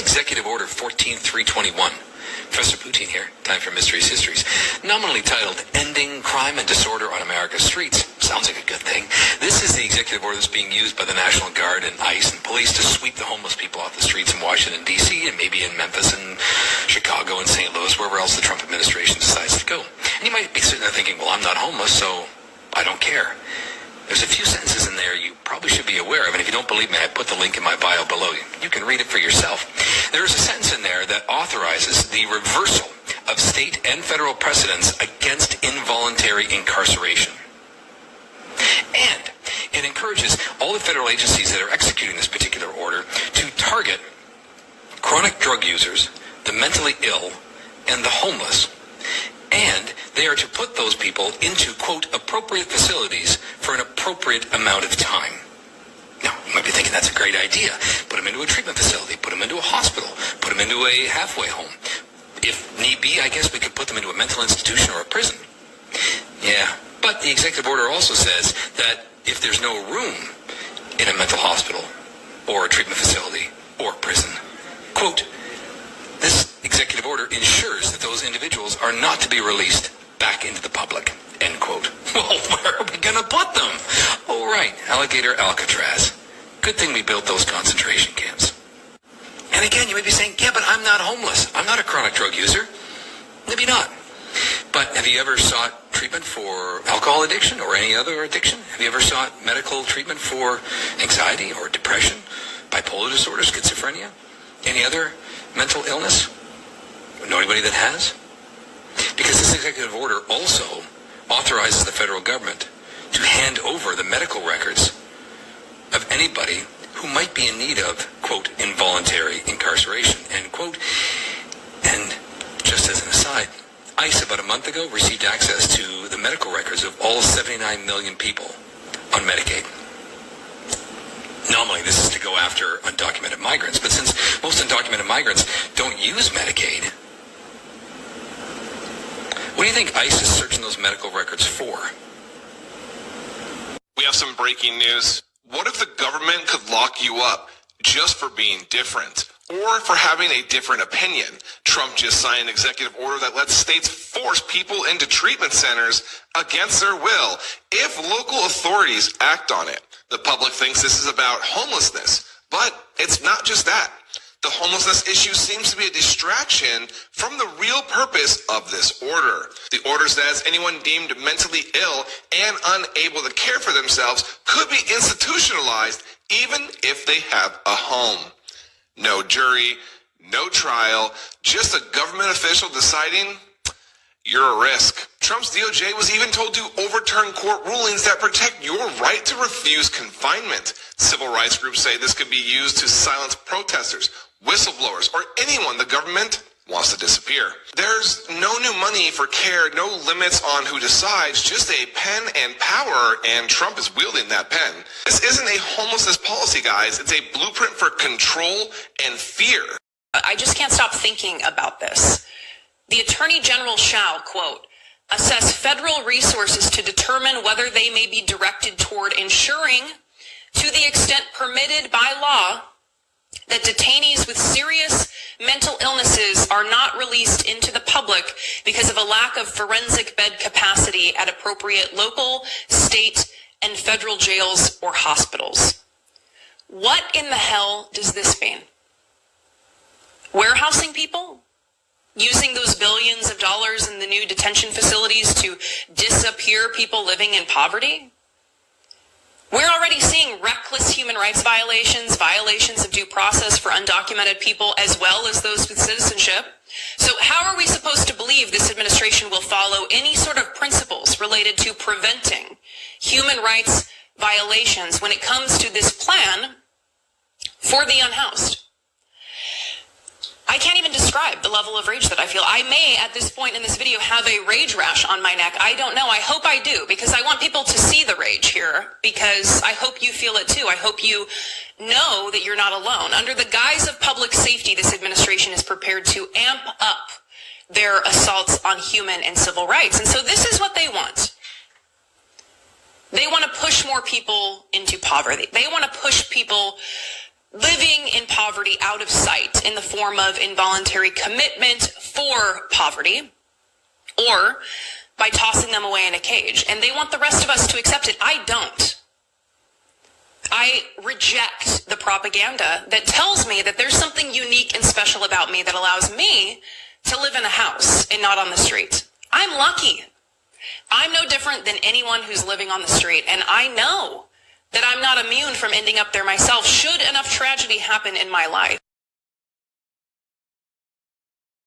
Executive Order 14321. Professor Poutine here, time for Mysteries Histories. Nominally titled Ending Crime and Disorder on America's Streets. Sounds like a good thing. This is the executive order that's being used by the National Guard and ICE and police to sweep the homeless people off the streets in Washington, D.C. and maybe in Memphis and Chicago and St. Louis, wherever else the Trump administration decides to go. And you might be sitting there thinking, well, I'm not homeless, so I don't care. There's a few sentences in there you probably should be aware of, and if you don't believe me, I put the link in my bio below. You can read it for yourself. There is a sentence in there that authorizes the reversal of state and federal precedents against involuntary incarceration. And it encourages all the federal agencies that are executing this particular order to target chronic drug users, the mentally ill, and the homeless. And they are to put those people into, quote, appropriate facilities for an appropriate amount of time. Now, you might be thinking that's a great idea. Put them into a treatment facility, put them into a hospital, put them into a halfway home. If need be, I guess we could put them into a mental institution or a prison. Yeah, but the executive order also says that if there's no room in a mental hospital or a treatment facility or prison, quote, this executive order ensures that those individuals are not to be released back into the public, end quote. Well, where are we going to put them? Oh, right, Alligator Alcatraz. Good thing we built those concentration camps. And again, you may be saying, yeah, but I'm not homeless. I'm not a chronic drug user. Maybe not. But have you ever sought treatment for alcohol addiction or any other addiction? Have you ever sought medical treatment for anxiety or depression, bipolar disorder, schizophrenia? Any other mental illness? Know anybody that has? Because this executive order also authorizes the federal government to hand over the medical records of anybody who might be in need of, quote, involuntary incarceration, end quote. And just as an aside, ICE about a month ago received access to the medical records of all 79 million people on Medicaid. Normally, this is to go after undocumented migrants, but since most undocumented migrants don't use Medicaid, what do you think ICE is searching those medical records for? We have some breaking news. What if the government could lock you up just for being different or for having a different opinion? Trump just signed an executive order that lets states force people into treatment centers against their will if local authorities act on it. The public thinks this is about homelessness, but it's not just that. The homelessness issue seems to be a distraction from the real purpose of this order. The order says anyone deemed mentally ill and unable to care for themselves could be institutionalized even if they have a home. No jury, no trial, just a government official deciding you're a risk. Trump's DOJ was even told to overturn court rulings that protect your right to refuse confinement. Civil rights groups say this could be used to silence protesters, whistleblowers, or anyone the government wants to disappear. There's no new money for care, no limits on who decides, just a pen and power, and Trump is wielding that pen. This isn't a homelessness policy, guys. It's a blueprint for control and fear. I just can't stop thinking about this. The Attorney General shall, quote, assess federal resources to determine whether they may be directed toward ensuring, to the extent permitted by law, that detainees with serious mental illnesses are not released into the public because of a lack of forensic bed capacity at appropriate local, state, and federal jails or hospitals. What in the hell does this mean? Warehousing people? Using those billions of dollars in the new detention facilities to disappear people living in poverty? We're already seeing reckless human rights violations, violations of due process for undocumented people, as well as those with citizenship. So how are we supposed to believe this administration will follow any sort of principles related to preventing human rights violations when it comes to this plan for the unhoused? I can't even describe the level of rage that I feel. I may, at this point in this video, have a rage rash on my neck. I don't know. I hope I do, because I want people to see the rage here, because I hope you feel it too. I hope you know that you're not alone. Under the guise of public safety, this administration is prepared to amp up their assaults on human and civil rights. And so this is what they want. They want to push more people into poverty. They want to push people living in poverty out of sight in the form of involuntary commitment for poverty, or by tossing them away in a cage. And they want the rest of us to accept it. I don't. I reject the propaganda that tells me that there's something unique and special about me that allows me to live in a house and not on the street. I'm lucky. I'm no different than anyone who's living on the street, and I know that I'm not immune from ending up there myself should enough tragedy happen in my life.